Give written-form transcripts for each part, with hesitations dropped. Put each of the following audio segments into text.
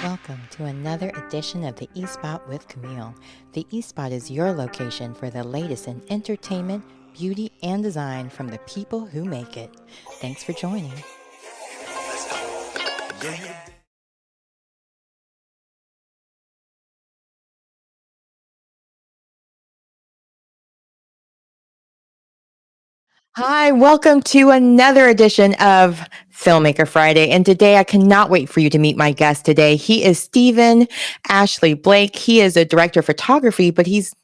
Welcome to another edition of the eSpot with Camille. The eSpot is your location for the latest in entertainment, beauty, and design from the people who make it. Thanks for joining. Hi, welcome to another edition of Filmmaker Friday. And today I cannot wait for you to meet my guest today. He is Stephen Ashley Blake. He is a director of photography, but he's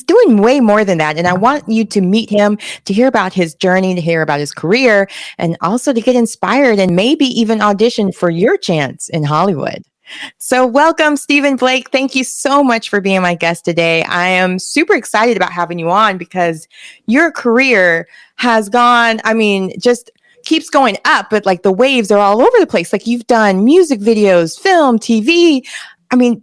doing way more than that. And I want you to meet him, to hear about his journey, to hear about his career, and also to get inspired and maybe even audition for your chance in Hollywood. So, welcome, Stephen Blake. Thank you so much for being my guest today. I am super excited about having you on because your career has gone, just keeps going up, but like the waves are all over the place. Like you've done music videos, film, TV.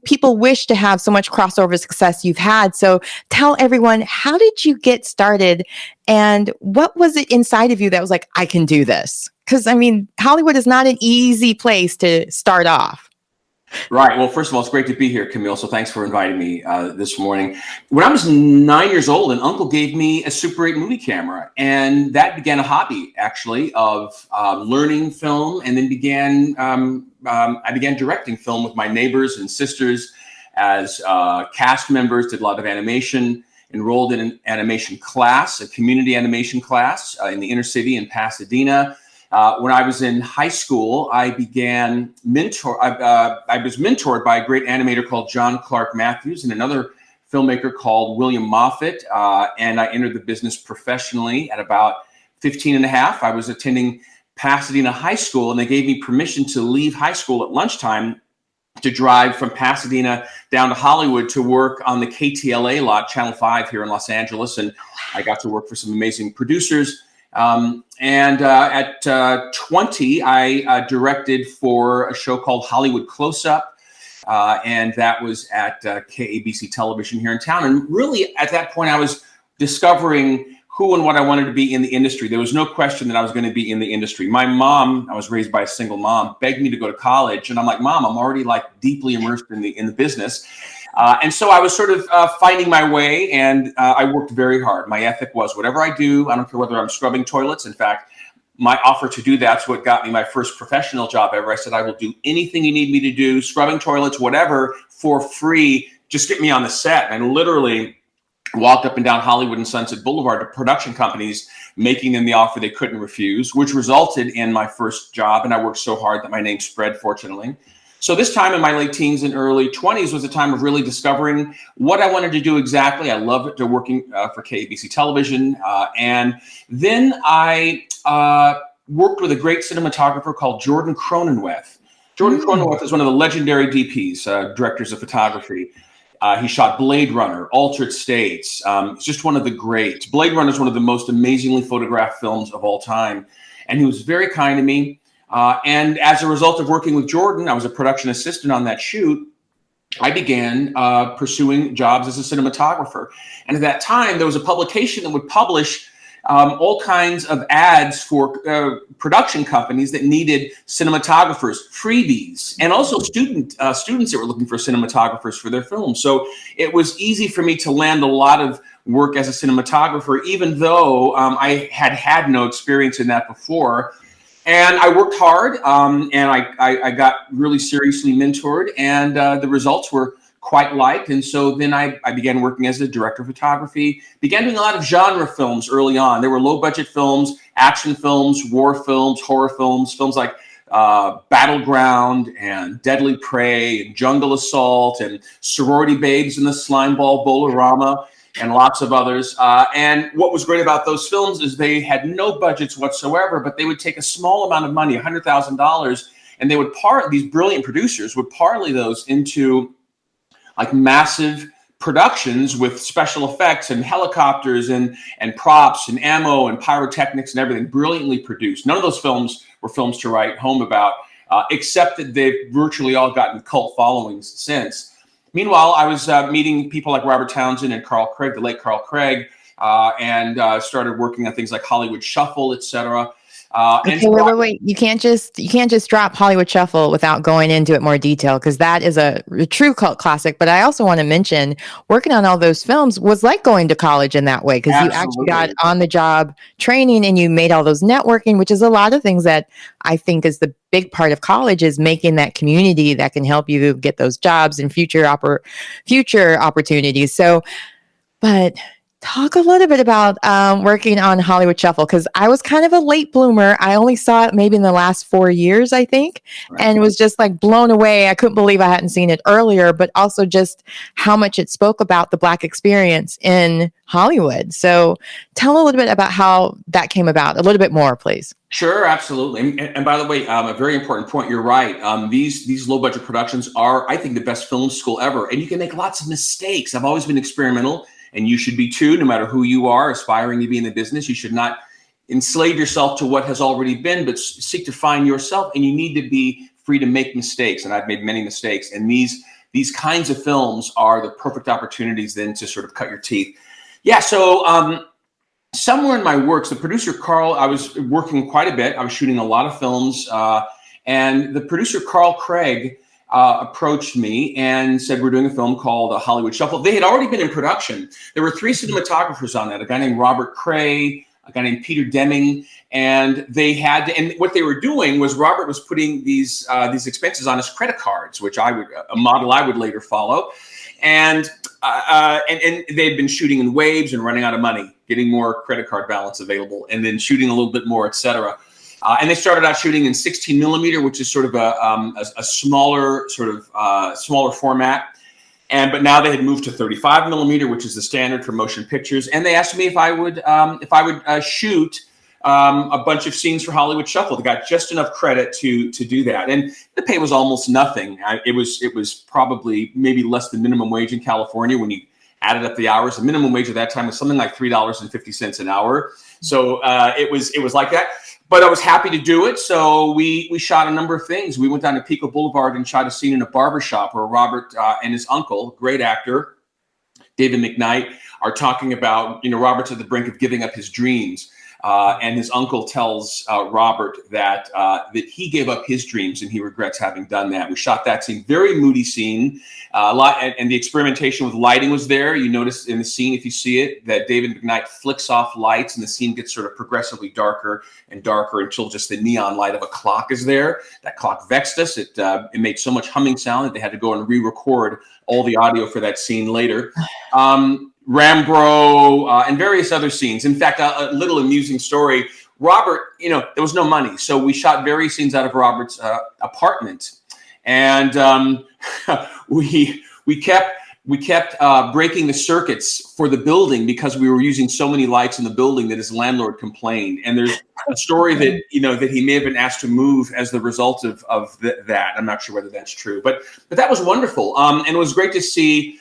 People wish to have so much crossover success you've had. So tell everyone, how did you get started? And what was it inside of you that was like, I can do this? Because, Hollywood is not an easy place to start off. Right. Well, first of all, it's great to be here, Camille. So thanks for inviting me this morning. When I was 9 years old, an uncle gave me a Super 8 movie camera, and that began a hobby, actually, of learning film, and then I began directing film with my neighbors and sisters as cast members, did a lot of animation, enrolled in an animation class, a community animation class in the inner city in Pasadena. When I was in high school, I was mentored by a great animator called John Clark Matthews and another filmmaker called William Moffat. And I entered the business professionally at about 15 and a half. I was attending Pasadena High School, and they gave me permission to leave high school at lunchtime to drive from Pasadena down to Hollywood to work on the KTLA lot, Channel 5 here in Los Angeles. And I got to work for some amazing producers. At 20, I directed for a show called Hollywood Close-Up, and that was at KABC Television here in town. And really, at that point, I was discovering who and what I wanted to be in the industry. There was no question that I was going to be in the industry. My mom, I was raised by a single mom, begged me to go to college, and I'm like, Mom, I'm already like deeply immersed in the business. And so I was sort of finding my way, and I worked very hard. My ethic was whatever I do, I don't care whether I'm scrubbing toilets. In fact, my offer to do that's what got me my first professional job ever. I said, I will do anything you need me to do, scrubbing toilets, whatever, for free. Just get me on the set. And literally walked up and down Hollywood and Sunset Boulevard to production companies, making them the offer they couldn't refuse, which resulted in my first job. And I worked so hard that my name spread, fortunately. So this time in my late teens and early 20s was a time of really discovering what I wanted to do exactly. I loved working for KABC Television. And then I worked with a great cinematographer called Jordan Cronenweth. Jordan Cronenweth is one of the legendary DPs, directors of photography. He shot Blade Runner, Altered States. He's just one of the greats. Blade Runner is one of the most amazingly photographed films of all time. And he was very kind to me. And as a result of working with Jordan, I was a production assistant on that shoot. I began pursuing jobs as a cinematographer. And at that time, there was a publication that would publish all kinds of ads for production companies that needed cinematographers, freebies, and also students that were looking for cinematographers for their films. So it was easy for me to land a lot of work as a cinematographer, even though I had no experience in that before. And I worked hard, and I got really seriously mentored, and the results were quite liked. And so then I began working as a director of photography, began doing a lot of genre films early on. There were low-budget films, action films, war films, horror films, films like Battleground and Deadly Prey and Jungle Assault and Sorority Babes in the Slimeball Bolorama, and lots of others. And what was great about those films is they had no budgets whatsoever, but they would take a small amount of money, $100,000, and they would these brilliant producers would parlay those into like massive productions with special effects and helicopters and props and ammo and pyrotechnics and everything, brilliantly produced. None of those films were films to write home about, except that they've virtually all gotten cult followings since. Meanwhile, I was meeting people like Robert Townsend and Carl Craig, the late Carl Craig, and started working on things like Hollywood Shuffle, etc. And Okay, so wait. You can't just drop Hollywood Shuffle without going into it more detail because that is a true cult classic. But I also want to mention working on all those films was like going to college in that way because you actually got absolutely. on the job training and you made all those networking, which is a lot of things that I think is the big part of college is making that community that can help you get those jobs and future opportunities. So but talk a little bit about working on Hollywood Shuffle because I was kind of a late bloomer. I only saw it maybe in the last 4 years, I think, Right. and was just like blown away. I couldn't believe I hadn't seen it earlier, but also just how much it spoke about the Black experience in Hollywood. So tell a little bit about how that came about, a little bit more, please. Sure, absolutely. And by the way, a very important point. You're right. These low budget productions are, I think, the best film school ever, and you can make lots of mistakes. I've always been experimental, and you should be too. No matter who you are, aspiring to be in the business, you should not enslave yourself to what has already been, but seek to find yourself. And you need to be free to make mistakes. And I've made many mistakes. And these kinds of films are the perfect opportunities then to sort of cut your teeth. Yeah. So. Somewhere in my works, the producer, Carl, I was working quite a bit. I was shooting a lot of films. And the producer, Carl Craig, approached me and said, we're doing a film called Hollywood Shuffle. They had already been in production. There were 3 cinematographers on that, a guy named Robert Cray, a guy named Peter Deming. And and what they were doing was Robert was putting these expenses on his credit cards, which a model I would later follow. And they had been shooting in waves and running out of money, getting more credit card balance available, and then shooting a little bit more, et cetera. And they started out shooting in 16 millimeter, which is sort of a smaller smaller format. But now they had moved to 35 millimeter, which is the standard for motion pictures. And they asked me if I would shoot a bunch of scenes for Hollywood Shuffle. They got just enough credit to do that, and the pay was almost nothing. It was probably maybe less than minimum wage in California when you added up the hours. The minimum wage at that time was something like $3.50 an hour. So it was like that. But I was happy to do it. So we shot a number of things. We went down to Pico Boulevard and shot a scene in a barbershop where Robert and his uncle, great actor, David McKnight, are talking about, Robert's at the brink of giving up his dreams. And his uncle tells Robert that he gave up his dreams and he regrets having done that. We shot that scene, very moody scene. And the experimentation with lighting was there. You notice in the scene, if you see it, that David McKnight flicks off lights and the scene gets sort of progressively darker and darker until just the neon light of a clock is there. That clock vexed us. It made so much humming sound that they had to go and re-record all the audio for that scene later. Rambro, and various other scenes. In fact, a little amusing story. Robert, there was no money, so we shot various scenes out of Robert's apartment, and we kept breaking the circuits for the building because we were using so many lights in the building that his landlord complained. And there's a story that that he may have been asked to move as the result of that. I'm not sure whether that's true, but that was wonderful, and it was great to see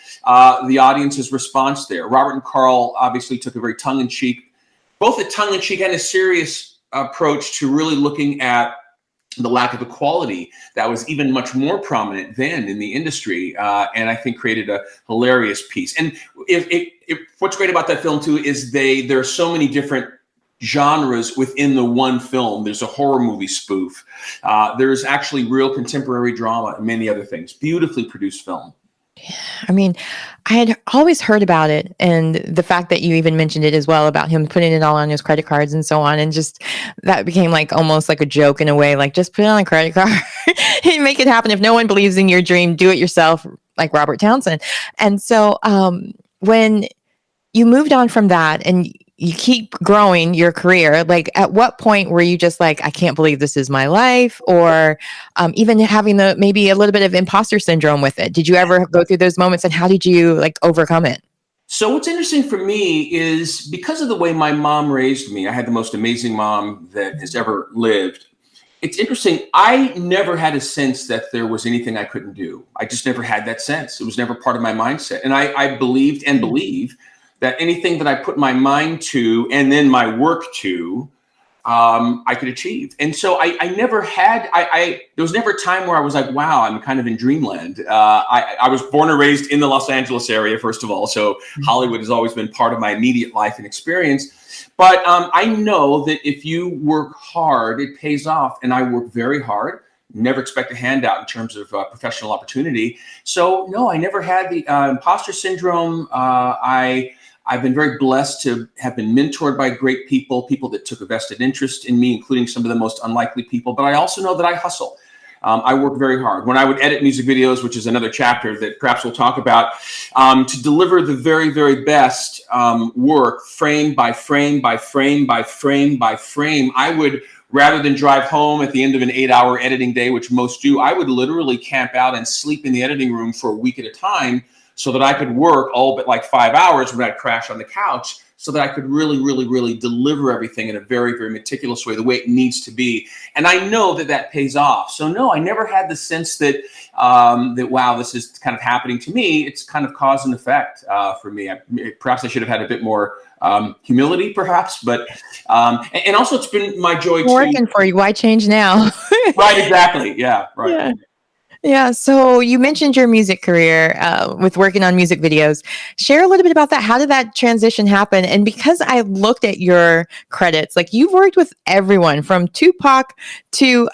the audience's response there. Robert and Carl obviously took a very both a tongue-in-cheek and a serious approach to really looking at the lack of equality that was even much more prominent then in the industry, and I think created a hilarious piece. And what's great about that film too is there are so many different genres within the one film. There's a horror movie spoof. There's actually real contemporary drama and many other things. Beautifully produced film. I mean, I had always heard about it, and the fact that you even mentioned it as well about him putting it all on his credit cards and so on, and just that became like almost like a joke in a way, like just put it on a credit card and make it happen. If no one believes in your dream, do it yourself, like Robert Townsend. And so when you moved on from that and you keep growing your career, like at what point were you just like, I can't believe this is my life? Or even having maybe a little bit of imposter syndrome with it? Did you ever go through those moments, and how did you like overcome it? So what's interesting for me is because of the way my mom raised me, I had the most amazing mom that has ever lived. It's interesting. I never had a sense that there was anything I couldn't do. I just never had that sense. It was never part of my mindset. And I believed and believe that anything that I put my mind to and then my work to I could achieve. And so I never had, there was never a time where I was like, wow, I'm kind of in dreamland. I was born and raised in the Los Angeles area, first of all. So Hollywood has always been part of my immediate life and experience. But I know that if you work hard, it pays off. And I work very hard. Never expect a handout in terms of professional opportunity. So no, I never had the imposter syndrome. I've been very blessed to have been mentored by great people that took a vested interest in me, including some of the most unlikely people. But I also know that I hustle. I work very hard. When I would edit music videos, which is another chapter that perhaps we'll talk about, to deliver the very, very best work, frame by frame by frame by frame by frame, I would, rather than drive home at the end of an 8-hour editing day, which most do, I would literally camp out and sleep in the editing room for a week at a time, so that I could work all but like 5 hours when I'd crash on the couch, so that I could really, really, really deliver everything in a very, very meticulous way, the way it needs to be. And I know that that pays off. So no, I never had the sense that, wow, this is kind of happening to me. It's kind of cause and effect for me. Perhaps I should have had a bit more humility, perhaps, but, and also it's been my joy to— Working for you. Why change now? Right, exactly. Yeah, right. Yeah. Yeah. So you mentioned your music career with working on music videos. Share a little bit about that. How did that transition happen? And because I looked at your credits, like you've worked with everyone from Tupac to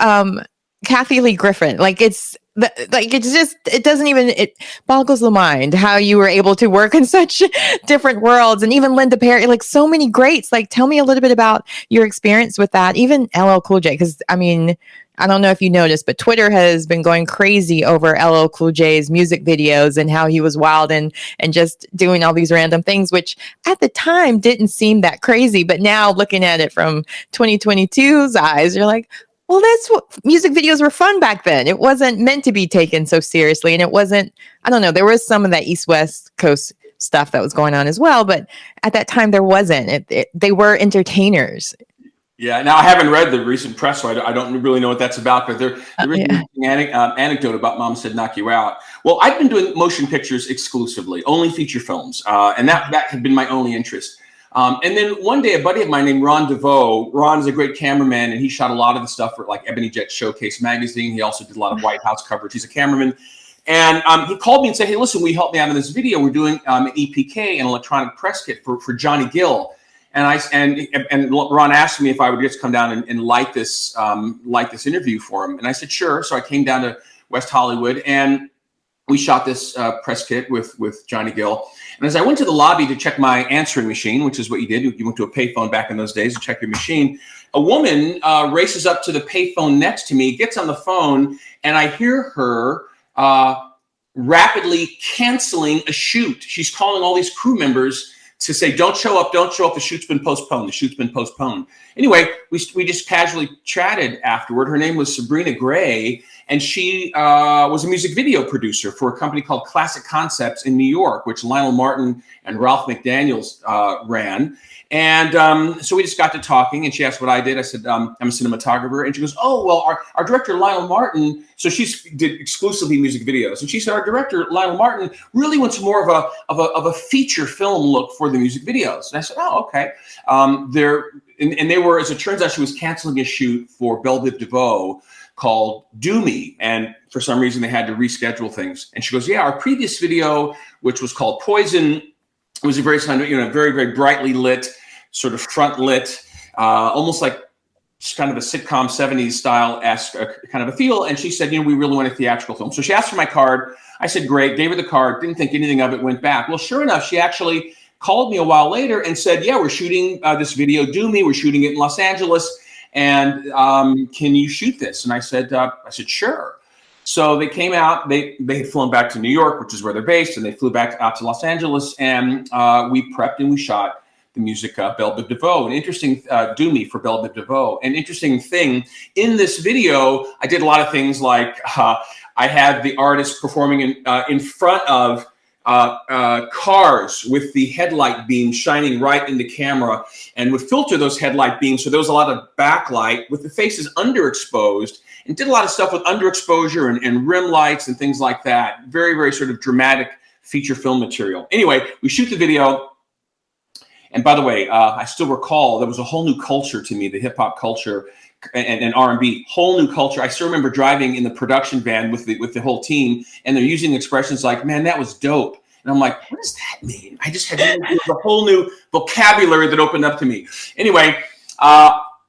Kathy Lee Griffin. Like it's just, it boggles the mind how you were able to work in such different worlds, and even Linda Perry, like so many greats. Like tell me a little bit about your experience with that, even LL Cool J. Because I mean, I don't know if you noticed, but Twitter has been going crazy over LL Cool J's music videos and how he was wild and just doing all these random things, which at the time didn't seem that crazy. But now looking at it from 2022's eyes, you're like, well, that's what music videos were fun back then. It wasn't meant to be taken so seriously. And it wasn't, I don't know, there was some of that East-West Coast stuff that was going on as well. But at that time, there wasn't. They were entertainers. Yeah. Now I haven't read the recent press, so I don't really know what that's about. But there is an anecdote about "Mom Said Knock You Out." Well, I've been doing motion pictures exclusively, only feature films, and that had been my only interest. And then one day, a buddy of mine named Ron DeVoe. Ron is a great cameraman, and he shot a lot of the stuff for like Ebony Jet Showcase magazine. He also did a lot of White House coverage. He's a cameraman. And he called me and said, "Hey, listen, will you help me out in this video? We're doing an EPK, an electronic press kit for Johnny Gill." And Ron asked me if I would just come down and light this interview for him. And I said, sure. So I came down to West Hollywood and we shot this press kit with Johnny Gill. And as I went to the lobby to check my answering machine, which is what you did, you went to a payphone back in those days to check your machine, a woman races up to the payphone next to me, gets on the phone, and I hear her rapidly canceling a shoot. She's calling all these crew members to say, don't show up, the shoot's been postponed. Anyway, we just casually chatted afterward. Her name was Sabrina Gray, and she was a music video producer for a company called Classic Concepts in New York, which Lionel Martin and Ralph McDaniels ran. And so we just got to talking, and she asked what I did. I said, I'm a cinematographer. And she goes, oh, well, our director, Lionel Martin, so she did exclusively music videos. And she said, our director, Lionel Martin, really wants more of a feature film look for the music videos. And I said, oh, okay. And they were, as it turns out, she was canceling a shoot for Belle Biv DeVoe called Do Me. And for some reason, they had to reschedule things. And she goes, yeah, our previous video, which was called Poison, was a very, very, very brightly lit, sort of front lit, almost like kind of a sitcom 70s style-esque kind of a feel. And she said, we really want a theatrical film. So she asked for my card. I said, great, gave her the card, didn't think anything of it, went back. Well, sure enough, she actually called me a while later and said, yeah, we're shooting this video, Do Me. We're shooting it in Los Angeles. And can you shoot this? And I said, sure. So they came out, they had flown back to New York, which is where they're based, and they flew back out to Los Angeles, and we prepped and we shot the music Belle Biv DeVoe. An interesting, Do Me for Belle Biv DeVoe. An interesting thing, in this video, I did a lot of things like I had the artist performing in front of cars with the headlight beam shining right in the camera, and would filter those headlight beams. So there was a lot of backlight with the faces underexposed, and did a lot of stuff with underexposure and rim lights and things like that. Very, very sort of dramatic feature film material. Anyway, we shoot the video, And by the way, I still recall there was a whole new culture to me, the hip hop culture and R&B, whole new culture. I still remember driving in the production van with the whole team, and they're using expressions like, "Man, that was dope." And I'm like, what does that mean? I just had a whole new vocabulary that opened up to me. Anyway,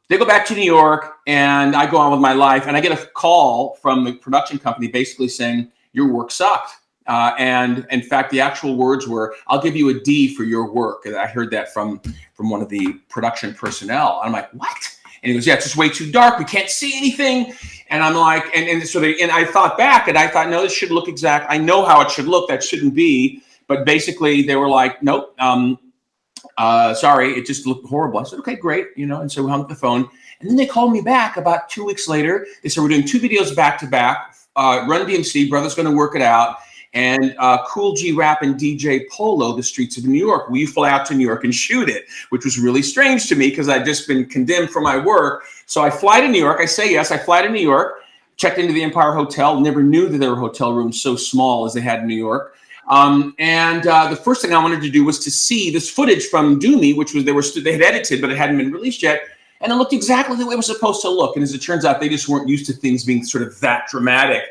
they go back to New York, and I go on with my life, and I get a call from the production company basically saying, your work sucked. And in fact, the actual words were, I'll give you a D for your work. And I heard that from one of the production personnel. I'm like, what? And he goes, yeah, it's just way too dark. We can't see anything. And I'm like, and I thought back, and I thought, no, this should look exact. I know how it should look. That shouldn't be. But basically, they were like, nope, sorry, it just looked horrible. I said, okay, great, and so we hung up the phone. And then they called me back about 2 weeks later. They said, we're doing 2 videos back to back. Run DMC, Brother's Gonna Work It Out, and Cool G Rap and DJ Polo, The Streets of New York. Will you fly out to New York and shoot it? Which was really strange to me because I'd just been condemned for my work. So I fly to New York. I say yes. I fly to New York, checked into the Empire Hotel, never knew that there were hotel rooms so small as they had in New York. The first thing I wanted to do was to see this footage from Do Me, which was they had edited, but it hadn't been released yet. And it looked exactly the way it was supposed to look. And as it turns out, they just weren't used to things being sort of that dramatic,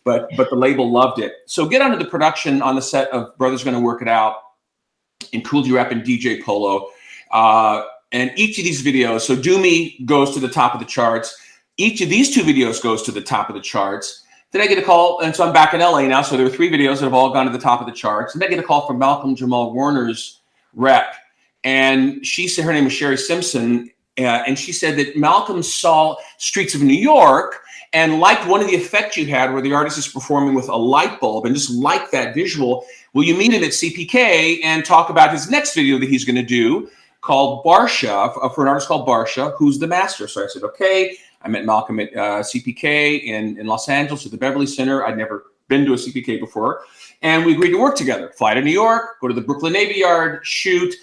but the label loved it. So get onto the production on the set of Brother's Gonna Work It Out and Cool G Rap and DJ Polo. And each of these videos, so Do Me goes to the top of the charts. Each of these 2 videos goes to the top of the charts. Then I get a call, and so I'm back in LA now. So there were 3 videos that have all gone to the top of the charts. And then I get a call from Malcolm Jamal Warner's rep. And she said, her name was Sherry Simpson. And she said that Malcolm saw Streets of New York and liked one of the effects you had where the artist is performing with a light bulb and just liked that visual. Will you meet him at CPK and talk about his next video that he's going to do called Barsha, for an artist called Barsha, Who's the Master? So I said, okay. I met Malcolm at CPK in Los Angeles at the Beverly Center. I'd never been to a CPK before. And we agreed to work together, fly to New York, go to the Brooklyn Navy Yard, shoot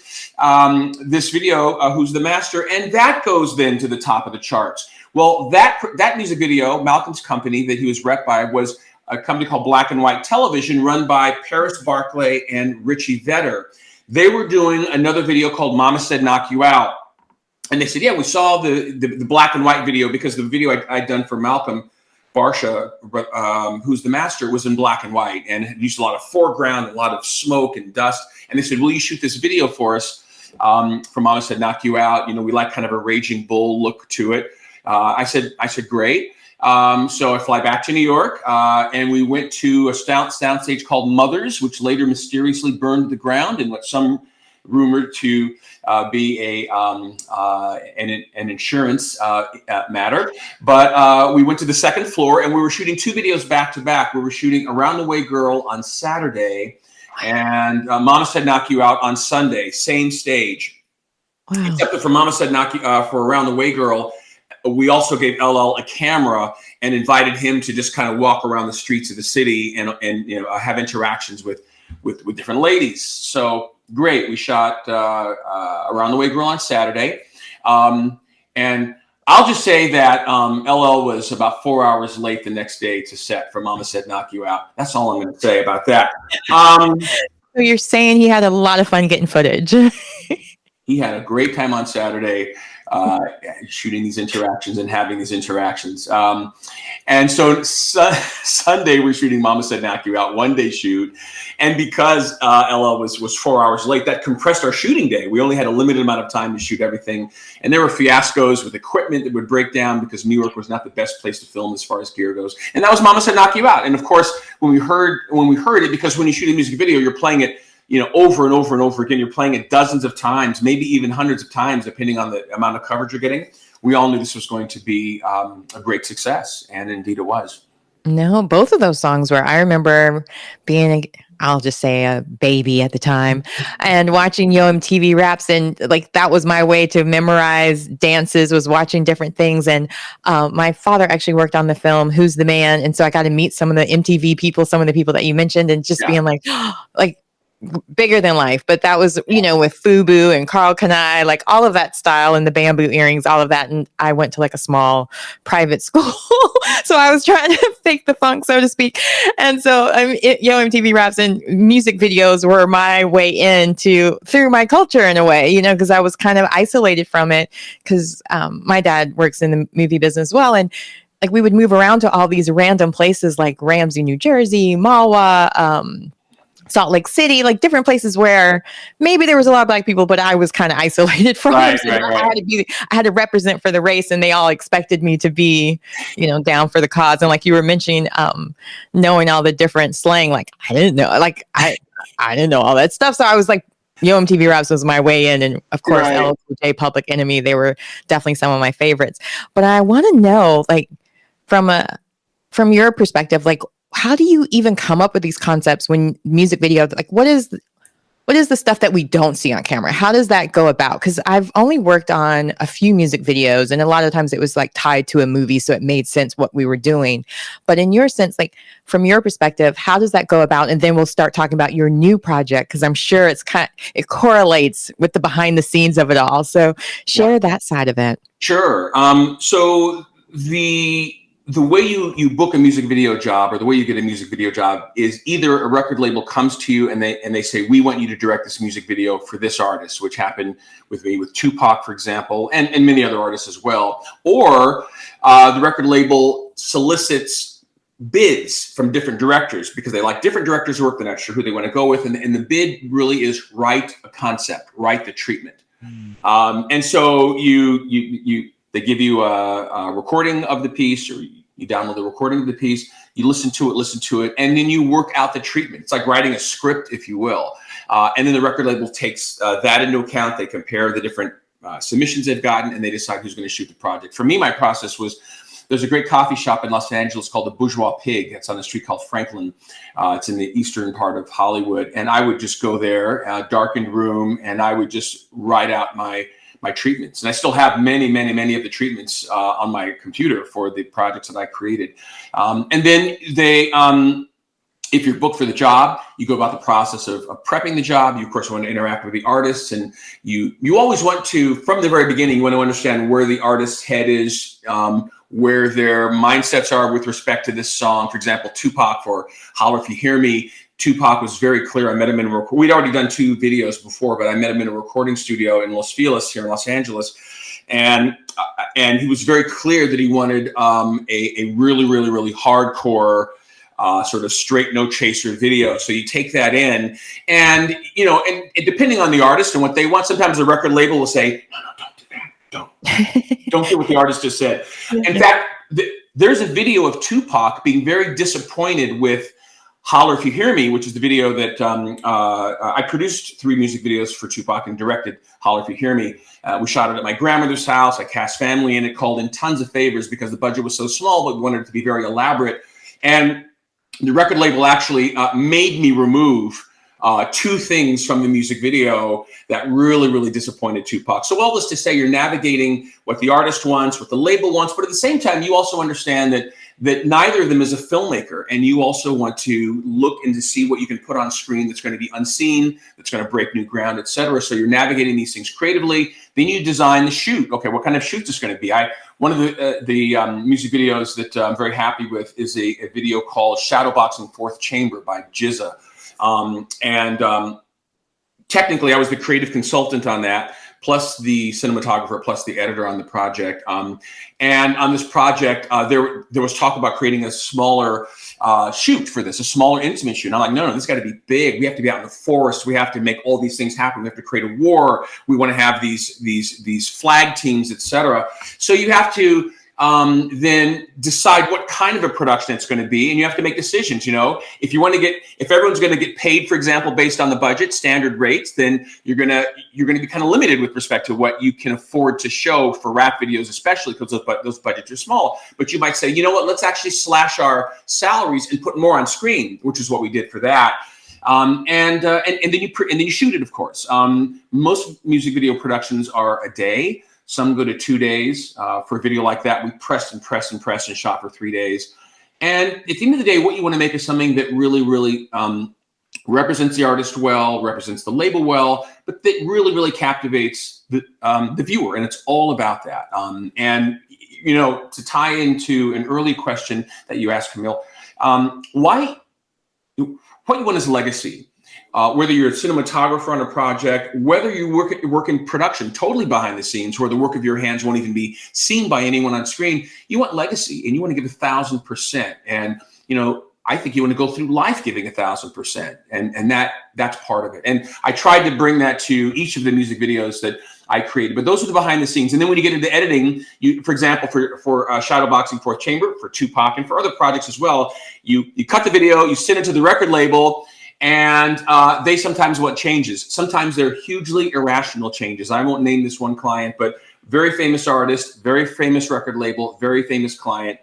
this video, Who's the Master? And that goes then to the top of the charts. Well, that music video, Malcolm's company that he was rep by, was a company called Black and White Television run by Paris Barclay and Richie Vedder. They were doing another video called Mama Said Knock You Out. And they said, yeah, we saw the black and white video because the video I'd done for Malcolm Barsha, Who's the Master, was in black and white and had used a lot of foreground, a lot of smoke and dust. And they said, will you shoot this video for us for Mama Said Knock You Out? We like kind of a raging bull look to it. I said, great. So I fly back to New York and we went to a soundstage called Mothers, which later mysteriously burned to the ground in what some rumored to be an insurance matter. But we went to the second floor and we were shooting 2 videos back to back. We were shooting Around the Way Girl on Saturday and Mama Said Knock You Out on Sunday, same stage. Wow. Except that for Mama Said Knock You for Around the Way Girl, we also gave LL a camera and invited him to just kind of walk around the streets of the city and have interactions with different ladies. So great. We shot Around the Way Girl on Saturday. And I'll just say that LL was about 4 hours late the next day to set for Mama Said Knock You Out. That's all I'm going to say about that. So you're saying he had a lot of fun getting footage. He had a great time on Saturday shooting these interactions and having these interactions. And so Sunday, we're shooting Mama Said Knock You Out, 1-day shoot. And because LL was 4 hours late, that compressed our shooting day. We only had a limited amount of time to shoot everything. And there were fiascos with equipment that would break down because New York was not the best place to film as far as gear goes. And that was Mama Said Knock You Out. And of course, when we heard it, because when you shoot a music video, you're playing it over and over and over again. You're playing it dozens of times, maybe even hundreds of times, depending on the amount of coverage you're getting. We all knew this was going to be a great success, and indeed it was. No, both of those songs were. I remember being, I'll just say, a baby at the time and watching Yo MTV Raps, and like that was my way to memorize dances, was watching different things. And my father actually worked on the film Who's the Man, and so I got to meet some of the MTV people, some of the people that you mentioned, and just being like bigger than life, but that was, with FUBU and Carl Kanai, like all of that style and the bamboo earrings, all of that. And I went to like a small private school. So I was trying to fake the funk, so to speak. And so Yo MTV Raps and music videos were my way through my culture in a way, because I was kind of isolated from it because my dad works in the movie business as well. And like we would move around to all these random places like Ramsey, New Jersey, Mahwah, Salt Lake City, like different places where maybe there was a lot of Black people, but I was kind of isolated from them. So I had to represent for the race, and they all expected me to be, down for the cause. And like you were mentioning, knowing all the different slang, like I didn't know, like I didn't know all that stuff. So I was like, Yo MTV Raps was my way in, and of course, LL Cool J, Public Enemy, they were definitely some of my favorites. But I want to know, like, from your perspective, like, how do you even come up with these concepts when music video, like what is the stuff that we don't see on camera? How does that go about? Because I've only worked on a few music videos, and a lot of times it was like tied to a movie, so it made sense what we were doing. But in your sense, like from your perspective, how does that go about? And then we'll start talking about your new project, because I'm sure it correlates with the behind the scenes of it all. So share that side of it. Sure. So the way you book a music video job, or the way you get a music video job, is either a record label comes to you and they say, we want you to direct this music video for this artist, which happened with me with Tupac, for example, and many other artists as well. Or the record label solicits bids from different directors because they like different directors' work. They're not sure who they want to go with. And the bid really is write a concept, write the treatment. And so they give you a recording of the piece, or you download the recording of the piece, you listen to it, and then you work out the treatment. It's like writing a script, if you will. And then the record label takes that into account. They compare the different submissions they've gotten, and they decide who's going to shoot the project. For me, my process was, there's a great coffee shop in Los Angeles called the Bourgeois Pig. It's on a street called Franklin. It's in the eastern part of Hollywood. And I would just go there, darkened room, and I would just write out my treatments. And I still have many of the treatments on my computer for the projects that I created. And then if you're booked for the job, you go about the process of prepping the job. You, of course, want to interact with the artists, and you always want to, from the very beginning, you want to understand where the artist's head is, where their mindsets are with respect to this song. For example, Tupac for Holler If You Hear Me. Tupac was very clear. I met him we'd already done 2 videos before, but I met him in a recording studio in Los Feliz here in Los Angeles. And he was very clear that he wanted a really hardcore, sort of straight no chaser video. So you take that in, and and depending on the artist and what they want, sometimes the record label will say, no, don't do that. Don't do what the artist just said. In fact, there's a video of Tupac being very disappointed with Holler If You Hear Me, which is the video that I produced 3 music videos for Tupac and directed Holler If You Hear Me. We shot it at my grandmother's house. I cast family in it, called in tons of favors because the budget was so small, but we wanted it to be very elaborate. And the record label actually made me remove 2 things from the music video that really disappointed Tupac. So all this to say, you're navigating what the artist wants, what the label wants, but at the same time, you also understand that neither of them is a filmmaker, and you also want to look and to see what you can put on screen that's going to be unseen, that's going to break new ground, etc. So you're navigating these things creatively. Then you design the shoot. Okay, what kind of shoot is going to be? One of the music videos that I'm very happy with is a video called Shadowboxing Fourth Chamber by Jizza. Technically, I was the creative consultant on that, plus the cinematographer, plus the editor on the project. And on this project, there was talk about creating a smaller shoot for this, a smaller intimate shoot. And I'm like, no, this got to be big. We have to be out in the forest. We have to make all these things happen. We have to create a war. We want to have these flag teams, etc. So you have to then decide what kind of a production it's going to be, and you have to make decisions. If everyone's going to get paid, for example, based on the budget, standard rates, then you're going to be kind of limited with respect to what you can afford to show for rap videos, especially because those budgets are small. But you might say, you know what, let's actually slash our salaries and put more on screen, which is what we did for that. And then you shoot it, of course. Most music video productions are a day. Some go to 2 days. For a video like that, we pressed and shot for 3 days. And at the end of the day, what you want to make is something that really represents the artist well, represents the label well, but that really, really captivates the viewer, and it's all about that. And you know, to tie into an early question that you asked, Camille, what you want is legacy. Whether you're a cinematographer on a project, whether you work in production, totally behind the scenes, where the work of your hands won't even be seen by anyone on screen, you want legacy, and you want to give 1,000%. And you know, I think you want to go through life giving 1,000%, and that's part of it. And I tried to bring that to each of the music videos that I created, but those are the behind the scenes. And then when you get into editing, for example, for Shadowboxing Fourth Chamber, for Tupac, and for other projects as well, you cut the video, you send it to the record label, and they sometimes want changes. Sometimes they're hugely irrational changes. I won't name this one client, but very famous artist, very famous record label, very famous client.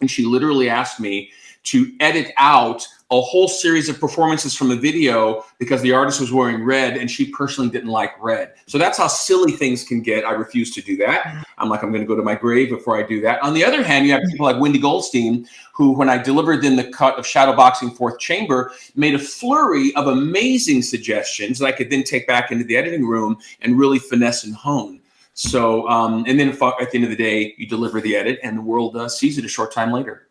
And she literally asked me to edit out a whole series of performances from a video because the artist was wearing red and she personally didn't like red. So that's how silly things can get. I refuse to do that. I'm like, I'm going to go to my grave before I do that. On the other hand, you have people like Wendy Goldstein, who, when I delivered them the cut of Shadowboxing Fourth Chamber, made a flurry of amazing suggestions that I could then take back into the editing room and really finesse and hone. So, and then at the end of the day, you deliver the edit and the world sees it a short time later.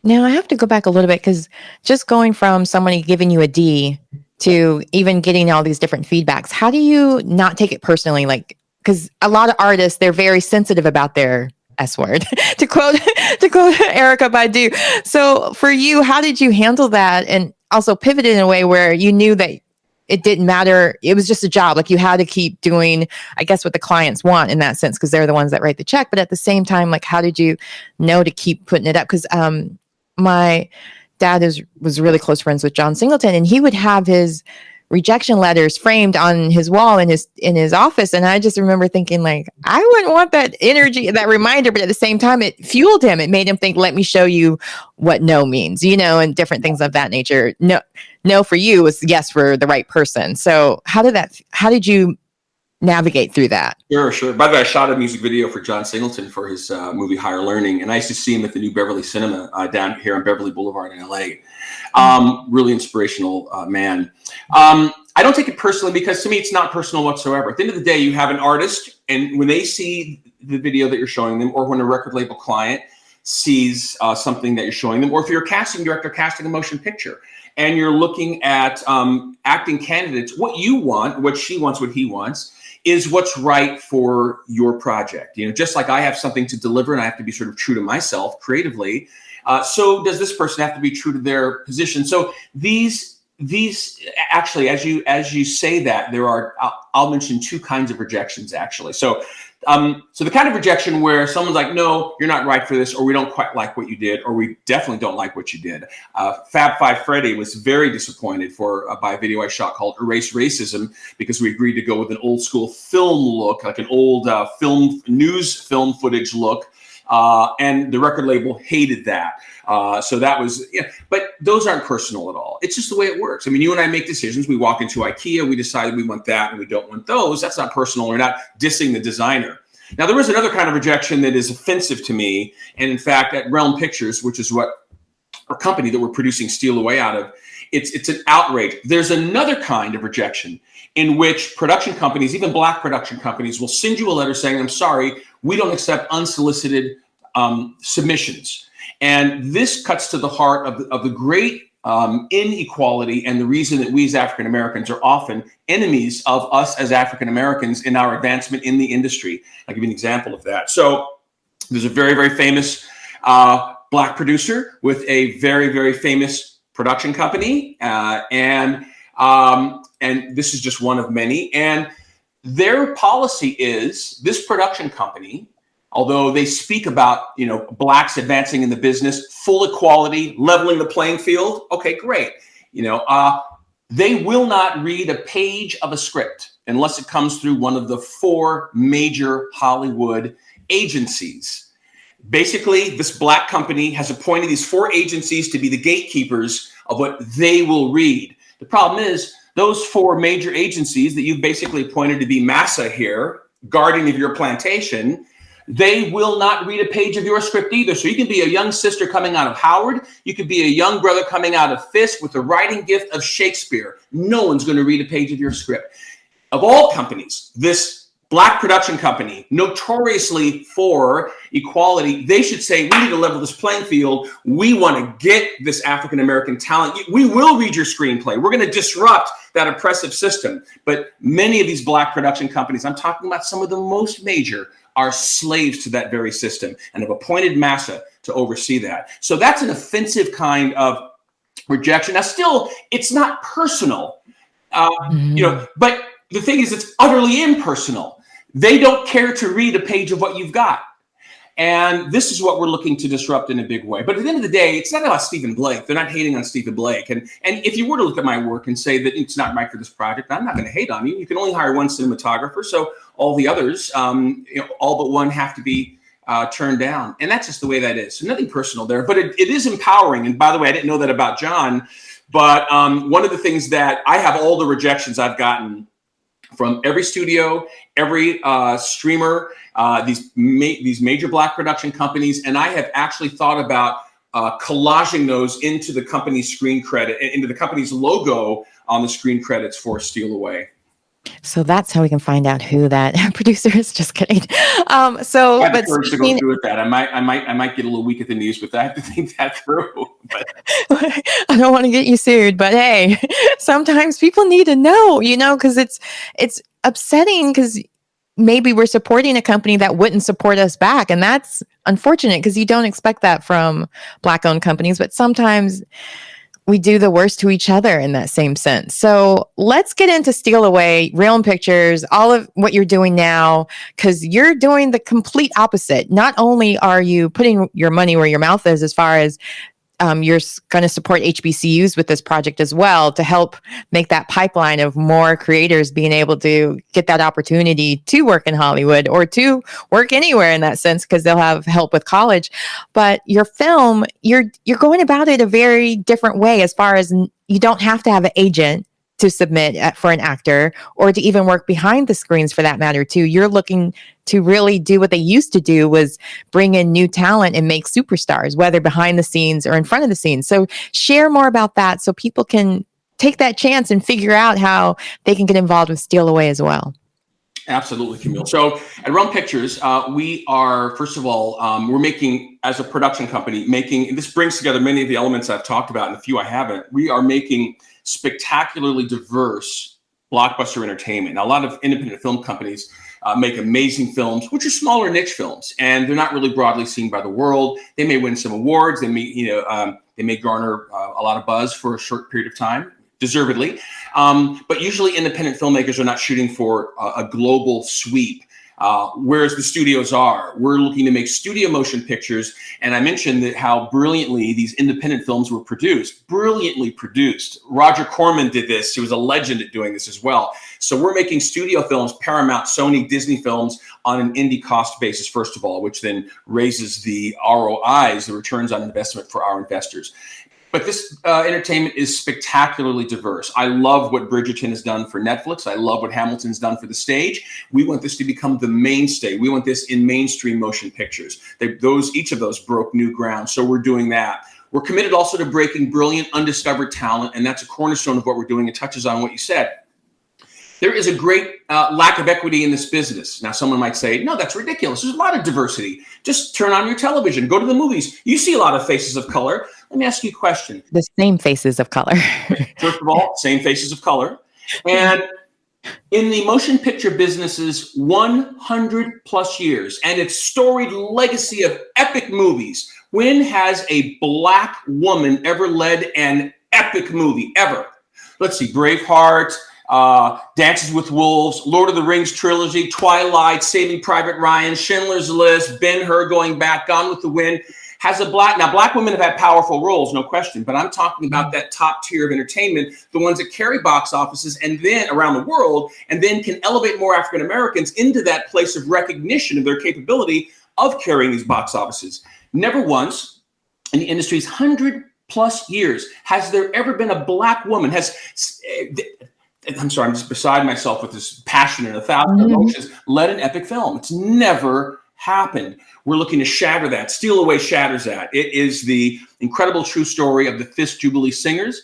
Now I have to go back a little bit, because just going from somebody giving you a D to even getting all these different feedbacks, how do you not take it personally? Like, because a lot of artists, they're very sensitive about their S word, to quote Erykah Badu. So for you, how did you handle that, and also pivot in a way where you knew that it didn't matter? It was just a job. Like, you had to keep doing, I guess, what the clients want in that sense, because they're the ones that write the check. But at the same time, like, how did you know to keep putting it up? Because my dad was really close friends with John Singleton, and he would have his rejection letters framed on his wall in his office. And I just remember thinking, like, I wouldn't want that energy, that reminder. But at the same time, it fueled him. It made him think, let me show you what no means, you know, and different things of that nature. No for you was yes for the right person. So how did you navigate through that? Sure. By the way, I shot a music video for John Singleton for his movie Higher Learning, and I used to see him at the New Beverly Cinema down here on Beverly Boulevard in LA. Really inspirational man. I don't take it personally, because to me, it's not personal whatsoever. At the end of the day, you have an artist, and when they see the video that you're showing them, or when a record label client sees something that you're showing them, or if you're a casting director casting a motion picture, and you're looking at acting candidates, what you want, what she wants, what he wants, is what's right for your project. You know, just like I have something to deliver and I have to be sort of true to myself creatively, so does this person have to be true to their position. So these actually, as you say that, there are, I'll mention two kinds of rejections actually. So the kind of rejection where someone's like, no, you're not right for this, or we don't quite like what you did, or we definitely don't like what you did. Fab Five Freddy was very disappointed by a video I shot called Erase Racism, because we agreed to go with an old school film look, like an old film footage look. And the record label hated that. So that was, but those aren't personal at all. It's just the way it works. I mean, you and I make decisions. We walk into IKEA, we decide we want that and we don't want those. That's not personal. We're not dissing the designer. Now, there is another kind of rejection that is offensive to me. And in fact, at Realm Pictures, which is what our company that we're producing Steal Away out of, it's an outrage. There's another kind of rejection in which production companies, even Black production companies, will send you a letter saying, I'm sorry, we don't accept unsolicited submissions. And this cuts to the heart of the great inequality, and the reason that we as African Americans are often enemies of us as African Americans in our advancement in the industry. I'll give you an example of that. So there's a very, very famous Black producer with a very, very famous production company, and this is just one of many. And their policy is, this production company, although they speak about, Blacks advancing in the business, full equality, leveling the playing field. Okay, great. They will not read a page of a script unless it comes through one of the 4 major Hollywood agencies. Basically, this Black company has appointed these 4 agencies to be the gatekeepers of what they will read. The problem is, those 4 major agencies that you've basically appointed to be massa here, guardian of your plantation, They will not read a page of your script either. So you can be a young sister coming out of Howard. You could be a young brother coming out of Fisk with the writing gift of Shakespeare. No one's going to read a page of your script. Of all companies, this Black production company, notoriously for equality, they should say, we need to level this playing field. We want to get this African-American talent. We will read your screenplay. We're going to disrupt that oppressive system. But many of these Black production companies, I'm talking about some of the most major, are slaves to that very system and have appointed Massa to oversee that. So that's an offensive kind of rejection. Now, still, it's not personal, but the thing is, it's utterly impersonal. They don't care to read a page of what you've got. And this is what we're looking to disrupt in a big way. But at the end of the day, it's not about Stephen Blake. They're not hating on Stephen Blake. And if you were to look at my work and say that it's not right for this project, I'm not going to hate on you. You can only hire one cinematographer. So all the others, all but one have to be turned down. And that's just the way that is. So nothing personal there, but it is empowering. And by the way, I didn't know that about John. But one of the things that I have all the rejections I've gotten from every studio, every streamer, these major Black production companies, and I have actually thought about collaging those into the company's screen credit, into the company's logo on the screen credits for Steal Away. So that's how we can find out who that producer is. Just kidding. I have the courage to go through with that. I might get a little weak at the knees, but I have to think that through. But I don't want to get you sued, but hey, sometimes people need to know, because it's upsetting because maybe we're supporting a company that wouldn't support us back, and that's unfortunate because you don't expect that from Black-owned companies, but sometimes we do the worst to each other in that same sense. So let's get into Steal Away, Realm Pictures, all of what you're doing now, because you're doing the complete opposite. Not only are you putting your money where your mouth is as far as you're going to support HBCUs with this project as well to help make that pipeline of more creators being able to get that opportunity to work in Hollywood or to work anywhere in that sense because they'll have help with college. But your film, you're going about it a very different way as far as you don't have to have an agent to submit for an actor or to even work behind the screens for that matter too. You're looking to really do what they used to do was bring in new talent and make superstars, whether behind the scenes or in front of the scenes. So share more about that so people can take that chance and figure out how they can get involved with Steal Away as well. Absolutely, Camille. So at Realm Pictures, we are, first of all, we're making, as a production company, this brings together many of the elements I've talked about and a few I haven't. We are making spectacularly diverse blockbuster entertainment. Now, a lot of independent film companies make amazing films, which are smaller niche films, and they're not really broadly seen by the world. They may win some awards. They may garner a lot of buzz for a short period of time, deservedly. But usually independent filmmakers are not shooting for a global sweep. Whereas the studios are. We're looking to make studio motion pictures. And I mentioned that how brilliantly these independent films were produced, brilliantly produced. Roger Corman did this. He was a legend at doing this as well. So we're making studio films, Paramount, Sony, Disney films on an indie cost basis, first of all, which then raises the ROIs, the returns on investment for our investors. But this entertainment is spectacularly diverse. I love what Bridgerton has done for Netflix. I love what Hamilton's done for the stage. We want this to become the mainstay. We want this in mainstream motion pictures. Each of those broke new ground. So we're doing that. We're committed also to breaking brilliant, undiscovered talent. And that's a cornerstone of what we're doing. It touches on what you said. There is a great lack of equity in this business. Now, someone might say, no, that's ridiculous. There's a lot of diversity. Just turn on your television, go to the movies. You see a lot of faces of color. Let me ask you a question. The same faces of color. First of all, same faces of color. And in the motion picture business's 100 plus years and its storied legacy of epic movies, when has a Black woman ever led an epic movie, ever? Let's see, Braveheart, Dances with Wolves, Lord of the Rings trilogy, Twilight, Saving Private Ryan, Schindler's List, Ben-Hur Going Back, Gone with the Wind. Now, Black women have had powerful roles, no question, but I'm talking about that top tier of entertainment, the ones that carry box offices and then around the world, and then can elevate more African Americans into that place of recognition of their capability of carrying these box offices. Never once in the industry's 100 plus years has there ever been a Black woman I'm sorry, I'm just beside myself with this passion and 1,000 emotions, led an epic film. It's never happened. We're looking to shatter that. Steal Away shatters that. It is the incredible true story of the Fisk Jubilee Singers.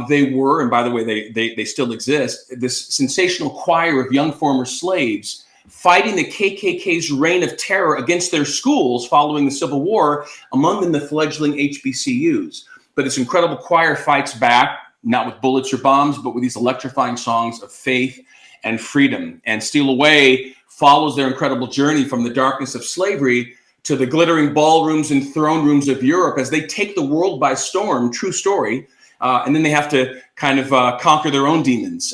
They were, and by the way, they still exist, this sensational choir of young former slaves fighting the KKK's reign of terror against their schools following the Civil War, among them the fledgling HBCUs. But this incredible choir fights back, not with bullets or bombs, but with these electrifying songs of faith and freedom. And Steal Away follows their incredible journey from the darkness of slavery to the glittering ballrooms and throne rooms of Europe as they take the world by storm, true story, and then they have to kind of conquer their own demons.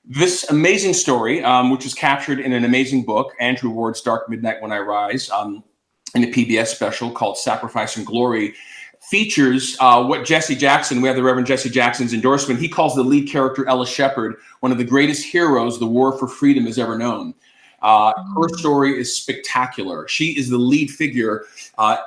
This amazing story, which is captured in an amazing book, Andrew Ward's Dark Midnight When I Rise, in a PBS special called Sacrifice and Glory, features what Jesse Jackson, we have the Reverend Jesse Jackson's endorsement, he calls the lead character, Ella Shepherd, one of the greatest heroes the War for Freedom has ever known. Her story is spectacular. She is the lead figure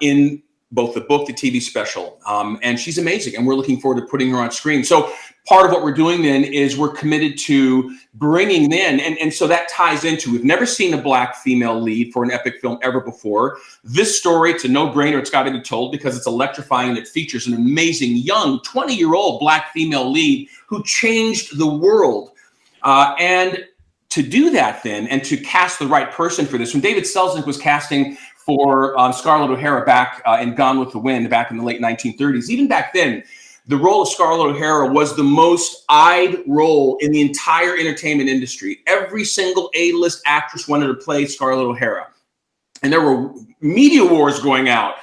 in both the book, the TV special, and she's amazing. And we're looking forward to putting her on screen. So part of what we're doing then is we're committed to bringing in, and so that ties into, we've never seen a Black female lead for an epic film ever before. This story, it's a no-brainer, it's got to be told because it's electrifying and it features an amazing young 20-year-old Black female lead who changed the world. And to do that then, and to cast the right person for this, when David Selznick was casting for Scarlett O'Hara back in Gone with the Wind back in the late 1930s, even back then, the role of Scarlett O'Hara was the most eyed role in the entire entertainment industry. Every single A-list actress wanted to play Scarlett O'Hara. And there were media wars going out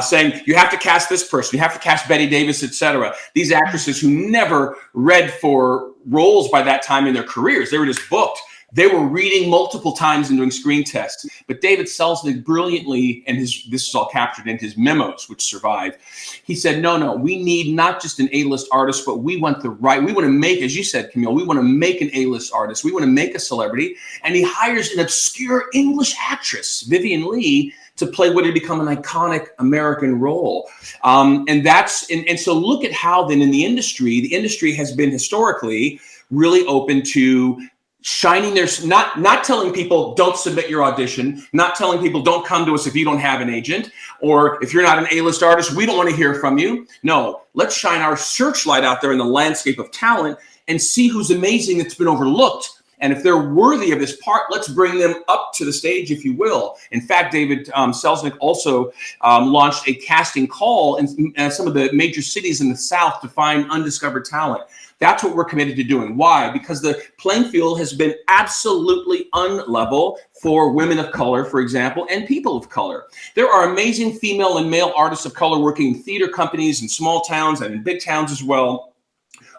saying, you have to cast this person, you have to cast Bette Davis, etc. These actresses who never read for roles by that time in their careers, they were just booked. They were reading multiple times and doing screen tests. But David Selznick brilliantly, and this is all captured in his memos, which survive, he said, no, we need not just an A-list artist, but we want we want to make, as you said, Camille, we want to make an A-list artist. We want to make a celebrity. And he hires an obscure English actress, Vivian Lee, to play what had become an iconic American role. And so look at how then in the industry has been historically really open to shining their, not telling people don't submit your audition, not telling people don't come to us if you don't have an agent, or if you're not an A-list artist, we don't want to hear from you. No, let's shine our searchlight out there in the landscape of talent and see who's amazing that's been overlooked. And if they're worthy of this part, let's bring them up to the stage, if you will. In fact, David Selznick also launched a casting call in some of the major cities in the South to find undiscovered talent. That's what we're committed to doing. Why? Because the playing field has been absolutely unlevel for women of color, for example, and people of color. There are amazing female and male artists of color working in theater companies in small towns and in big towns as well,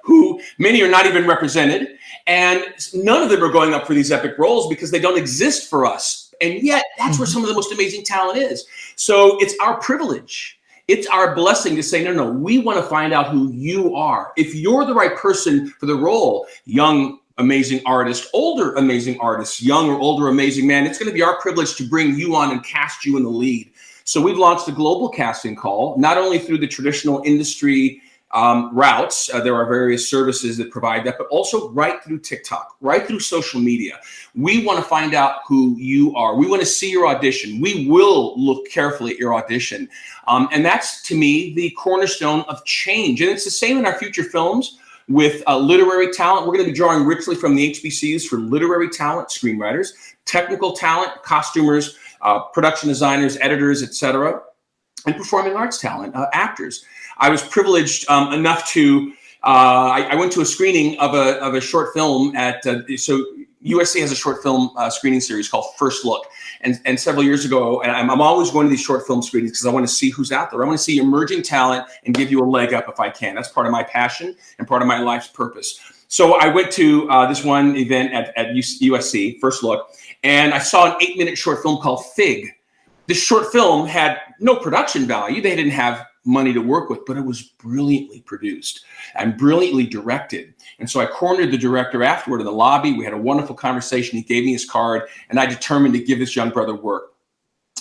who many are not even represented. And none of them are going up for these epic roles because they don't exist for us. And yet that's where some of the most amazing talent is. So it's our privilege. It's our blessing to say, no, we want to find out who you are. If you're the right person for the role, young, amazing artist, older, amazing artist, young or older, amazing man, it's going to be our privilege to bring you on and cast you in the lead. So we've launched a global casting call, not only through the traditional industry routes, there are various services that provide that, but also right through TikTok, right through social media. We want to find out who you are. We want to see your audition. We will look carefully at your audition. And that's, to me, the cornerstone of change. And it's the same in our future films with literary talent. We're going to be drawing richly from the HBCUs for literary talent, screenwriters, technical talent, costumers, production designers, editors, etc., and performing arts talent, actors. I was privileged enough to, I went to a screening of a short film at, so USC has a short film screening series called First Look. And several years ago, and I'm always going to these short film screenings because I want to see who's out there. I want to see emerging talent and give you a leg up if I can. That's part of my passion and part of my life's purpose. So I went to this one event at USC, First Look, and I saw an 8-minute short film called Fig. This short film had no production value. They didn't have money to work with, but it was brilliantly produced and brilliantly directed. And so I cornered the director afterward in the lobby. We had a wonderful conversation. He gave me his card, and I determined to give this young brother work.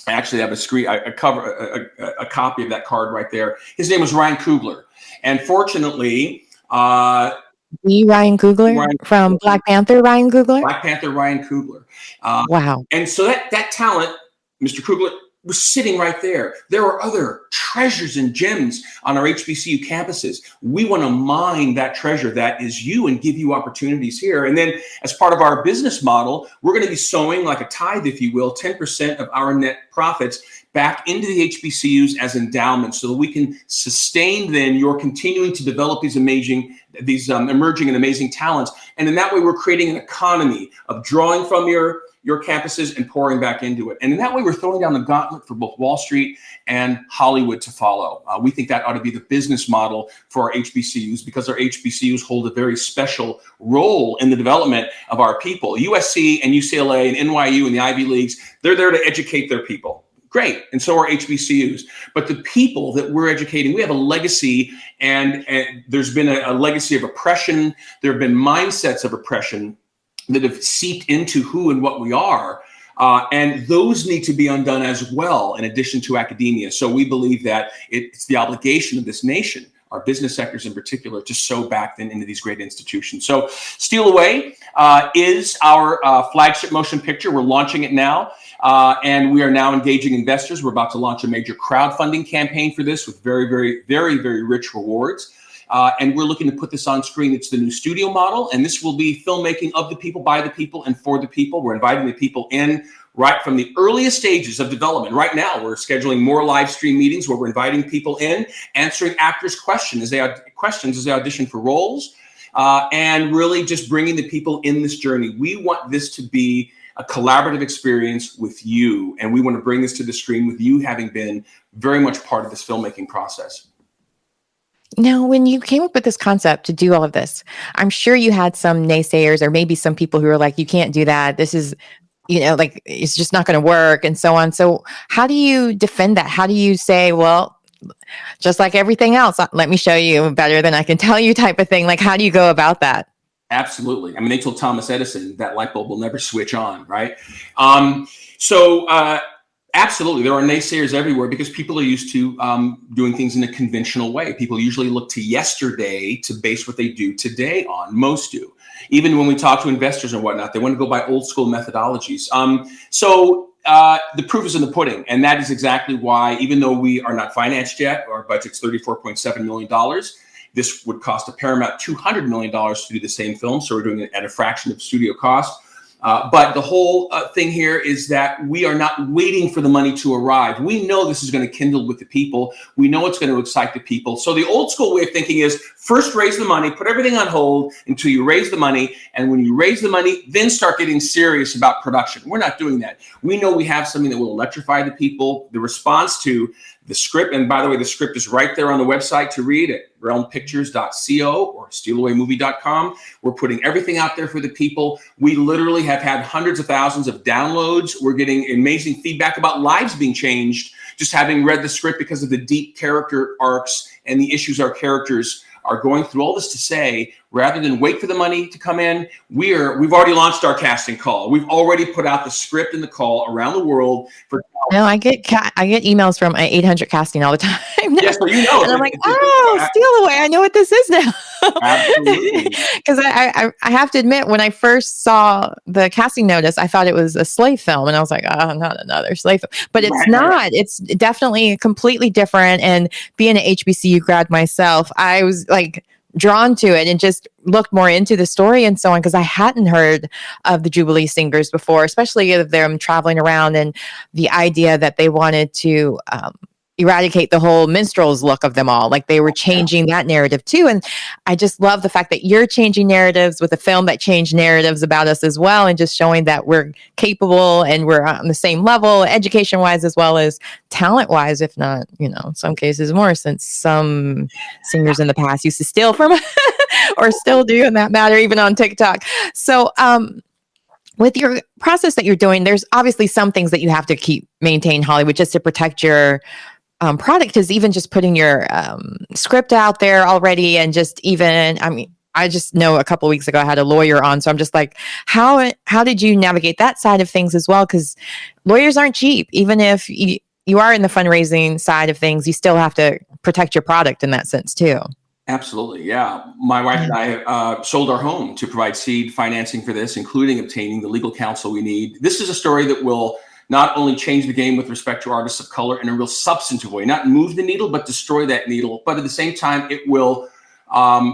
I actually have a copy of that card right there. His name was Ryan Coogler. And fortunately, Ryan Coogler from Black Panther, Ryan Coogler? Black Panther, Ryan Coogler. Wow. And so that talent Mr. Kugler was sitting right there. There are other treasures and gems on our HBCU campuses. We want to mine that treasure that is you and give you opportunities here. And then as part of our business model, we're going to be sowing like a tithe, if you will, 10% of our net profits back into the HBCUs as endowments so that we can sustain then your continuing to develop these emerging and amazing talents. And in that way, we're creating an economy of drawing from your campuses and pouring back into it. And in that way, we're throwing down the gauntlet for both Wall Street and Hollywood to follow. We think that ought to be the business model for our HBCUs because our HBCUs hold a very special role in the development of our people. USC and UCLA and NYU and the Ivy Leagues, they're there to educate their people. Great. And so are HBCUs. But the people that we're educating, we have a legacy, and there's been a legacy of oppression. There have been mindsets of oppression that have seeped into who and what we are. And those need to be undone as well, in addition to academia. So we believe that it's the obligation of this nation, our business sectors in particular, to sow back then into these great institutions. So Steal Away is our flagship motion picture. We're launching it now. And we are now engaging investors. We're about to launch a major crowdfunding campaign for this with very, very, very, very rich rewards. And we're looking to put this on screen. It's the new studio model, and this will be filmmaking of the people, by the people, and for the people. We're inviting the people in right from the earliest stages of development. Right now, we're scheduling more live stream meetings where we're inviting people in, answering actors' questions as they audition for roles, and really just bringing the people in this journey. We want this to be a collaborative experience with you, and we want to bring this to the screen with you having been very much part of this filmmaking process. Now, when you came up with this concept to do all of this, I'm sure you had some naysayers or maybe some people who were like, you can't do that. This is, like, it's just not going to work and so on. So how do you defend that? How do you say, well, just like everything else, let me show you better than I can tell you type of thing? Like, how do you go about that? Absolutely. I mean, they told Thomas Edison that light bulb will never switch on, right? Absolutely, there are naysayers everywhere because people are used to doing things in a conventional way. People usually look to yesterday to base what they do today on. Most do. Even when we talk to investors and whatnot, they want to go by old school methodologies. The proof is in the pudding. And that is exactly why, even though we are not financed yet, our budget's $34.7 million. This would cost a Paramount $200 million to do the same film. So we're doing it at a fraction of studio cost. But the whole thing here is that we are not waiting for the money to arrive. We know this is going to kindle with the people. We know it's going to excite the people. So the old school way of thinking is first raise the money, put everything on hold until you raise the money. And when you raise the money, then start getting serious about production. We're not doing that. We know we have something that will electrify the people. The response to the script, and by the way, the script is right there on the website to read at realmpictures.co or stealawaymovie.com. We're putting everything out there for the people. We literally have had hundreds of thousands of downloads. We're getting amazing feedback about lives being changed, just having read the script because of the deep character arcs and the issues our characters are going through. All this to say, rather than wait for the money to come in, we've already launched our casting call. We've already put out the script and the call around the world for. No, I get emails from 800 casting all the time. Yes, well, you know, and I'm like, Steal Away. I know what this is now. Absolutely. Because I have to admit, when I first saw the casting notice, I thought it was a slave film, and I was like, oh, not another slave film. But it's not. It's definitely completely different. And being an HBCU grad myself, I was like drawn to it and just looked more into the story and so on, because I hadn't heard of the Jubilee Singers before, especially of them traveling around and the idea that they wanted to eradicate the whole minstrels look of them all. Like they were changing that narrative too. And I just love the fact that you're changing narratives with a film that changed narratives about us as well, and just showing that we're capable and we're on the same level, education wise as well as talent wise, if not, in some cases more, since some singers in the past used to steal from or still do in that matter, even on TikTok. So with your process that you're doing, there's obviously some things that you have to maintain Hollywood just to protect your product, is even just putting your script out there already. And just even, I just know a couple of weeks ago I had a lawyer on, so I'm just like, how did you navigate that side of things as well? Because lawyers aren't cheap. Even if you are in the fundraising side of things, you still have to protect your product in that sense too. Absolutely. Yeah. My wife and I sold our home to provide seed financing for this, including obtaining the legal counsel we need. This is a story that will not only change the game with respect to artists of color in a real substantive way, not move the needle, but destroy that needle. But at the same time, it will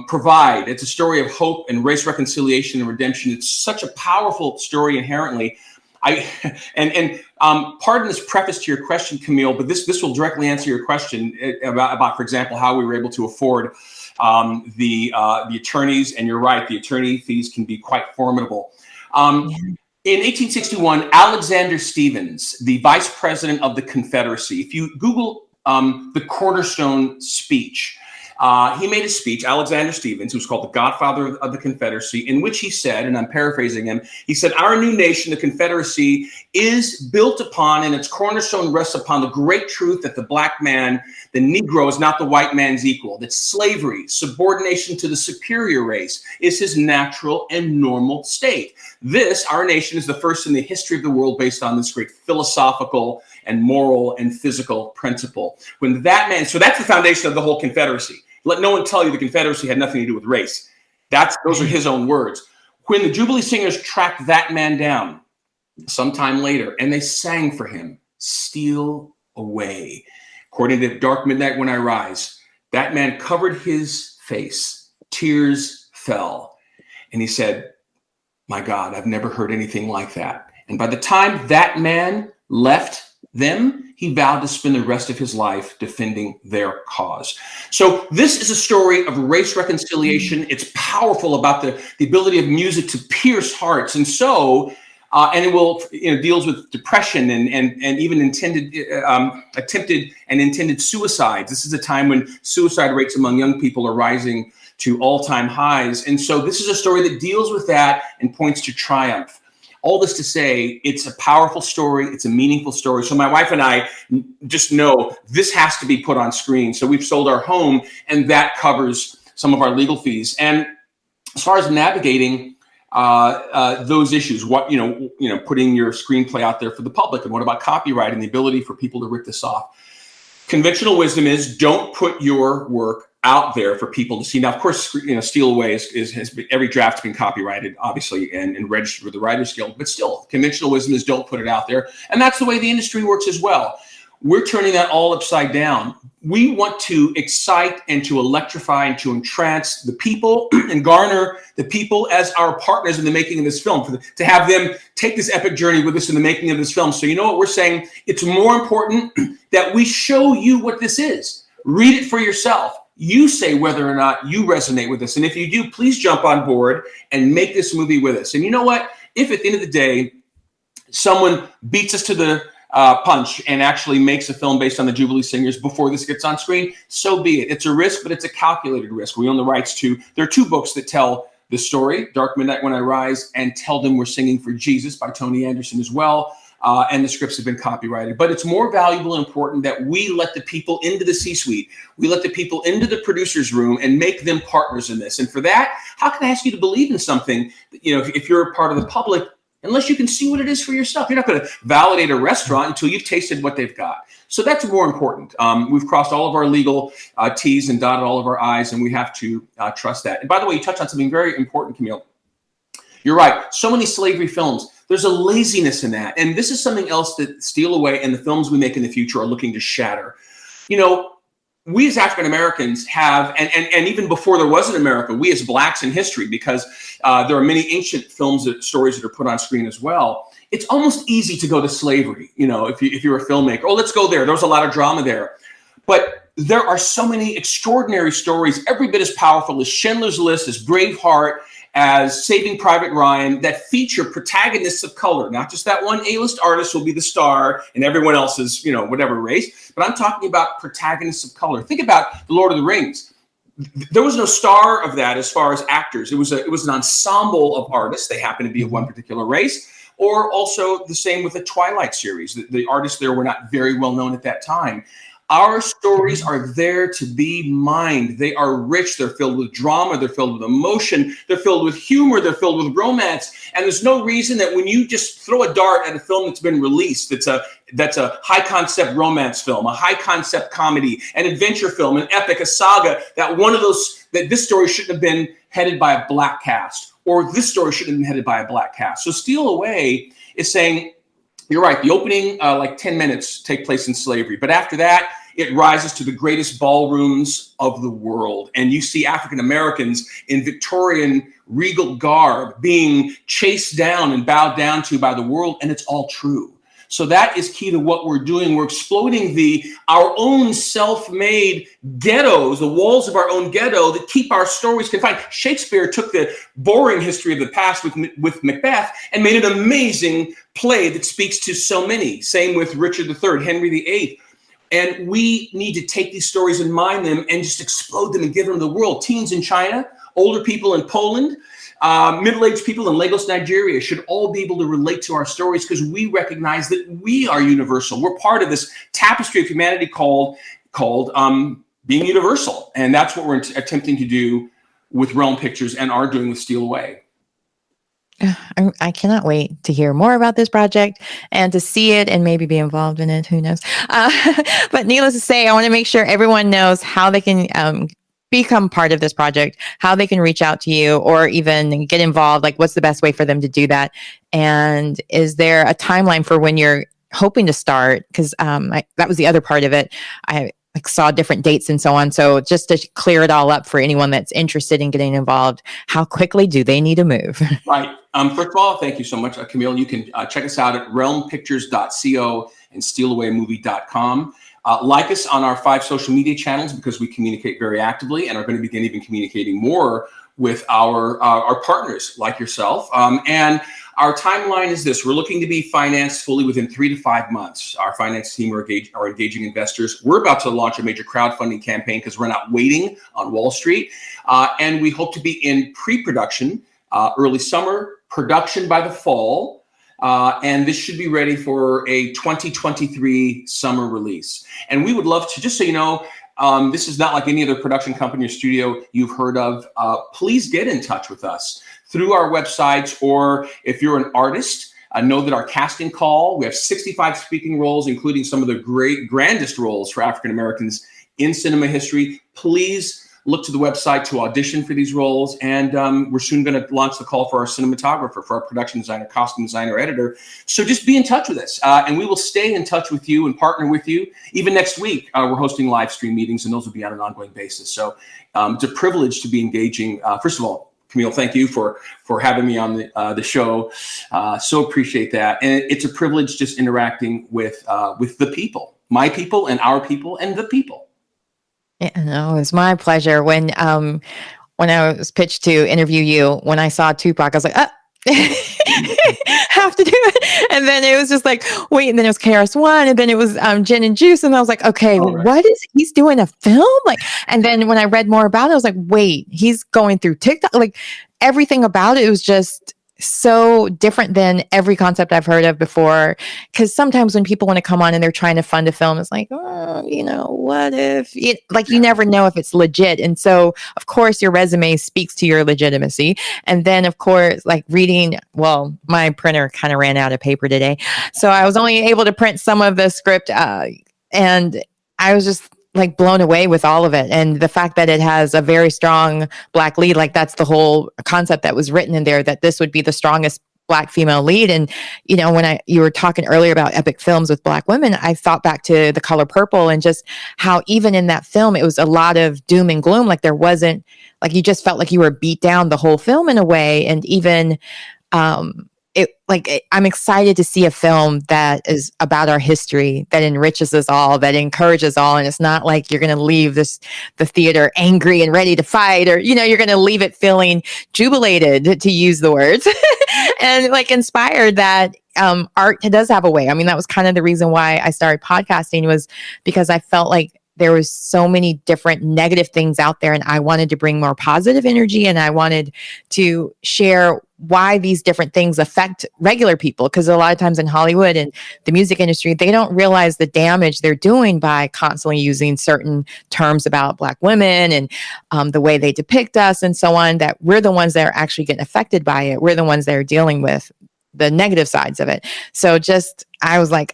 provide. It's a story of hope and race reconciliation and redemption. It's such a powerful story inherently. Pardon this preface to your question, Camille, but this will directly answer your question about, for example, how we were able to afford the attorneys. And you're right, the attorney fees can be quite formidable. In 1861, Alexander Stephens, the vice president of the Confederacy, if you Google the Cornerstone speech, he made a speech, Alexander Stephens, who's called the Godfather of the Confederacy, in which he said, and I'm paraphrasing him, he said, "Our new nation, the Confederacy, is built upon, and its cornerstone rests upon the great truth that the black man, the Negro, is not the white man's equal, that slavery, subordination to the superior race, is his natural and normal state. This, our nation, is the first in the history of the world based on this great philosophical and moral and physical principle." When that man, so that's the foundation of the whole Confederacy. Let no one tell you the Confederacy had nothing to do with race. Those are his own words. When the Jubilee Singers tracked that man down sometime later, and they sang for him, "Steal Away." According to Dark Midnight When I Rise, that man covered his face. Tears fell. And he said, "My God, I've never heard anything like that." And by the time that man left them, he vowed to spend the rest of his life defending their cause. So this is a story of race reconciliation. It's powerful about the ability of music to pierce hearts. And so, and it will, deals with depression and even attempted and intended suicides. This is a time when suicide rates among young people are rising to all-time highs. And so this is a story that deals with that and points to triumph. All this to say, it's a powerful story. It's a meaningful story. So my wife and I just know this has to be put on screen. So we've sold our home, and that covers some of our legal fees. And as far as navigating those issues, putting your screenplay out there for the public, and what about copyright and the ability for people to rip this off? Conventional wisdom is don't put your work out there for people to see. Now, of course, Steal Away has been, every draft's been copyrighted, obviously, and registered with the Writers Guild. But still, conventional wisdom is don't put it out there, and that's the way the industry works as well. We're turning that all upside down. We want to excite and to electrify and to entrance the people and garner the people as our partners in the making of this film, to have them take this epic journey with us in the making of this film. So you know what we're saying? It's more important that we show you what this is. Read it for yourself. You say whether or not you resonate with this. And if you do, please jump on board and make this movie with us. And you know what? If at the end of the day, someone beats us to the punch and actually makes a film based on the Jubilee Singers before this gets on screen, so be it. It's a risk, but it's a calculated risk. We own the rights to. There are two books that tell the story, Dark Midnight When I Rise and Tell Them We're Singing for Jesus by Tony Anderson as well. And the scripts have been copyrighted. But it's more valuable and important that we let the people into the C-suite. We let the people into the producer's room and make them partners in this. And for that, how can I ask you to believe in something, if you're a part of the public, unless you can see what it is for yourself? You're not going to validate a restaurant until you've tasted what they've got. So that's more important. We've crossed all of our legal T's and dotted all of our I's, and we have to trust that. And by the way, you touched on something very important, Camille. You're right. So many slavery films. There's a laziness in that. And this is something else that Steal Away and the films we make in the future are looking to shatter. We as African Americans have, and even before there was an America, we as Blacks in history, because there are many ancient stories that are put on screen as well. It's almost easy to go to slavery, if you're a filmmaker. Oh, let's go there. There was a lot of drama there. But there are so many extraordinary stories, every bit as powerful as Schindler's List, as Braveheart, as Saving Private Ryan, that feature protagonists of color. Not just that one A-list artist will be the star and everyone else is, whatever race. But I'm talking about protagonists of color. Think about The Lord of the Rings. There was no star of that as far as actors. It was an ensemble of artists. They happened to be of one particular race. Or also the same with the Twilight series. The artists there were not very well known at that time. Our stories are there to be mined. They are rich. They're filled with drama. They're filled with emotion. They're filled with humor. They're filled with romance. And there's no reason that when you just throw a dart at a film that's been released, that's a high concept romance film, a high concept comedy, an adventure film, an epic, a saga, that this story shouldn't have been headed by a Black cast, or this story shouldn't have been headed by a Black cast. So Steal Away is saying, You're right. The opening, like 10 minutes, take place in slavery. But after that, it rises to the greatest ballrooms of the world. And you see African Americans in Victorian regal garb being chased down and bowed down to by the world. And it's all true. So that is key to what we're doing. We're exploding our own self-made ghettos, the walls of our own ghetto that keep our stories confined. Shakespeare took the boring history of the past with Macbeth and made an amazing play that speaks to so many. Same with Richard III, Henry VIII. And we need to take these stories and mine them and just explode them and give them to the world. Teens in China, older people in Poland, middle-aged people in Lagos, Nigeria should all be able to relate to our stories because we recognize that we are universal. We're part of this tapestry of humanity called being universal. And that's what we're attempting to do with Realm Pictures and are doing with Steal Away. I cannot wait to hear more about this project and to see it and maybe be involved in it. Who knows? But needless to say, I want to make sure everyone knows how they can become part of this project, how they can reach out to you or even get involved. Like, what's the best way for them to do that? And is there a timeline for when you're hoping to start? Because that was the other part of it. I saw different dates and so on. So just to clear it all up for anyone that's interested in getting involved, how quickly do they need to move? Right. First of all, thank you so much, Camille. You can check us out at realmpictures.co and stealawaymovie.com. Like us on our 5 social media channels because we communicate very actively and are going to begin even communicating more with our partners like yourself. And our timeline is this. We're looking to be financed fully within 3 to 5 months. Our finance team are engaging investors. We're about to launch a major crowdfunding campaign because we're not waiting on Wall Street. And we hope to be in pre-production early summer, production by the fall. And this should be ready for a 2023 summer release. And we would love to, just so you know, this is not like any other production company or studio you've heard of. Please get in touch with us through our websites, or if you're an artist, know that our casting call, we have 65 speaking roles, including some of the grandest roles for African Americans in cinema history. Please look to the website to audition for these roles. And we're soon going to launch the call for our cinematographer, for our production designer, costume designer, editor. So just be in touch with us. And we will stay in touch with you and partner with you. Even next week, we're hosting live stream meetings, and those will be on an ongoing basis. So it's a privilege to be engaging. First of all, Camille, thank you for having me on the show. So appreciate that. And it's a privilege just interacting with the people, my people and our people and the people. Yeah, no, it's my pleasure. When I was pitched to interview you, when I saw Tupac, I was like, have to do it. And then it was just like, wait, and then it was KRS-One, and then it was Gin and Juice, and I was like, okay, right. What is he's doing a film? Like, and then when I read more about it, I was like, wait, he's going through TikTok. Like, everything about it was just so different than every concept I've heard of before. Because sometimes when people want to come on and they're trying to fund a film, it's like, what if you never know if it's legit. And so of course your resume speaks to your legitimacy. And then of course, like reading, well, my printer kind of ran out of paper today, so I was only able to print some of the script, and I was just like blown away with all of it. And the fact that it has a very strong Black lead, like that's the whole concept that was written in there, that this would be the strongest Black female lead. And, when you were talking earlier about epic films with Black women, I thought back to The Color Purple and just how even in that film, it was a lot of doom and gloom. Like there wasn't, like you just felt like you were beat down the whole film in a way. And even, I'm excited to see a film that is about our history, that enriches us all, that encourages all. And it's not like you're going to leave the theater angry and ready to fight, or, you're going to leave it feeling jubilated, to use the words, and like inspired that art does have a way. I mean, that was kind of the reason why I started podcasting, was because I felt like there was so many different negative things out there, and I wanted to bring more positive energy, and I wanted to share why these different things affect regular people. Because a lot of times in Hollywood and the music industry, they don't realize the damage they're doing by constantly using certain terms about Black women and the way they depict us and so on, that we're the ones that are actually getting affected by it. We're the ones that are dealing with the negative sides of it. So I was like,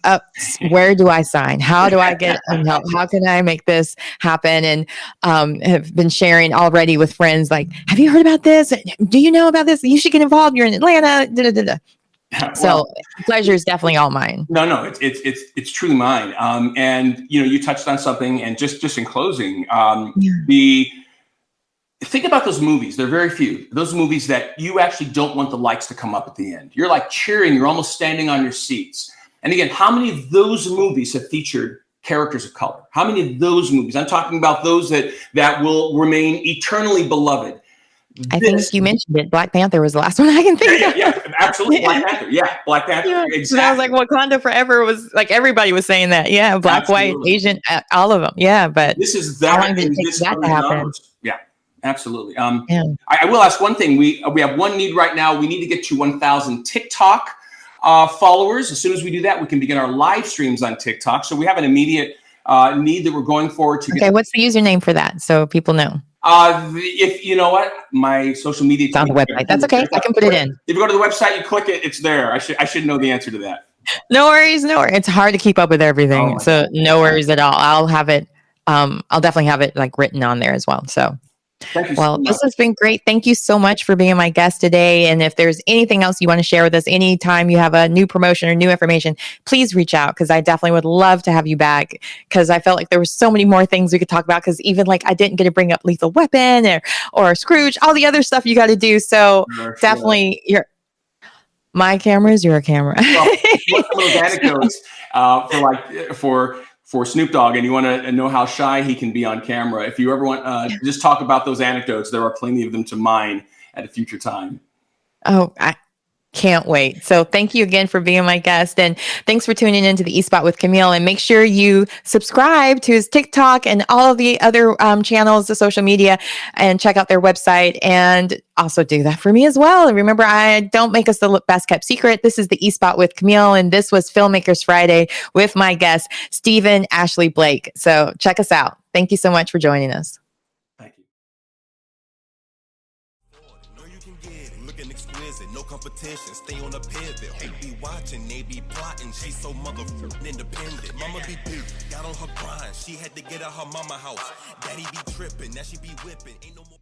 where do I sign? How do I get help? How can I make this happen? And have been sharing already with friends, like, have you heard about this? Do you know about this? You should get involved. You're in Atlanta. Da, da, da, da. So pleasure is definitely all mine. No, it's truly mine. And you touched on something, and just in closing, think about those movies. They're very few. Those movies that you actually don't want the lights to come up at the end. You're like cheering. You're almost standing on your seats. And again, how many of those movies have featured characters of color? How many of those movies? I'm talking about those that will remain eternally beloved. I think you mentioned it. Black Panther was the last one I can think of. Yeah, absolutely. Black Panther. Yeah, Black Panther. Yeah. Exactly. So I was like, Wakanda forever was like, everybody was saying that. Yeah, black, Absolutely. white, Asian, all of them. Yeah, but this is that. how long did it take that to happen? Numbers. Yeah, absolutely. I will ask one thing. We have one need right now. We need to get to 1,000 TikTok followers. As soon as we do that, we can begin our live streams on TikTok. So we have an immediate need that we're going forward to. Okay, what's the username for that so people know? If you know what, my social media it's on the website. That's okay. I can put it in. If you go to the website, you click it, it's there. I should know the answer to that. No worries. It's hard to keep up with everything. So no worries at all. I'll have it. I'll definitely have it like written on there as well. So thank you so much. This has been great. Thank you so much for being my guest today. And if there's anything else you want to share with us, anytime you have a new promotion or new information, please reach out, because I definitely would love to have you back, because I felt like there were so many more things we could talk about, because even like I didn't get to bring up Lethal Weapon or Scrooge, all the other stuff you got to do. So definitely my camera is your camera. Well, one of those anecdotes for Snoop Dogg, and you want to know how shy he can be on camera. If you ever want to just talk about those anecdotes, there are plenty of them to mine at a future time. Oh, I can't wait. So thank you again for being my guest, and thanks for tuning into the eSpot with Camille, and make sure you subscribe to his TikTok and all of the other channels, the social media, and check out their website, and also do that for me as well. And remember, I don't make us the best kept secret. This is the eSpot with Camille, and this was Filmmakers Friday with my guest, Stephen Ashley Blake. So check us out. Thank you so much for joining us. Thank you. No competition, stay on the pivot. They be watching, they be plotting. She's so motherfucking independent. Mama be big, got on her grind. She had to get out her mama house. Daddy be tripping, now she be whipping. Ain't no more.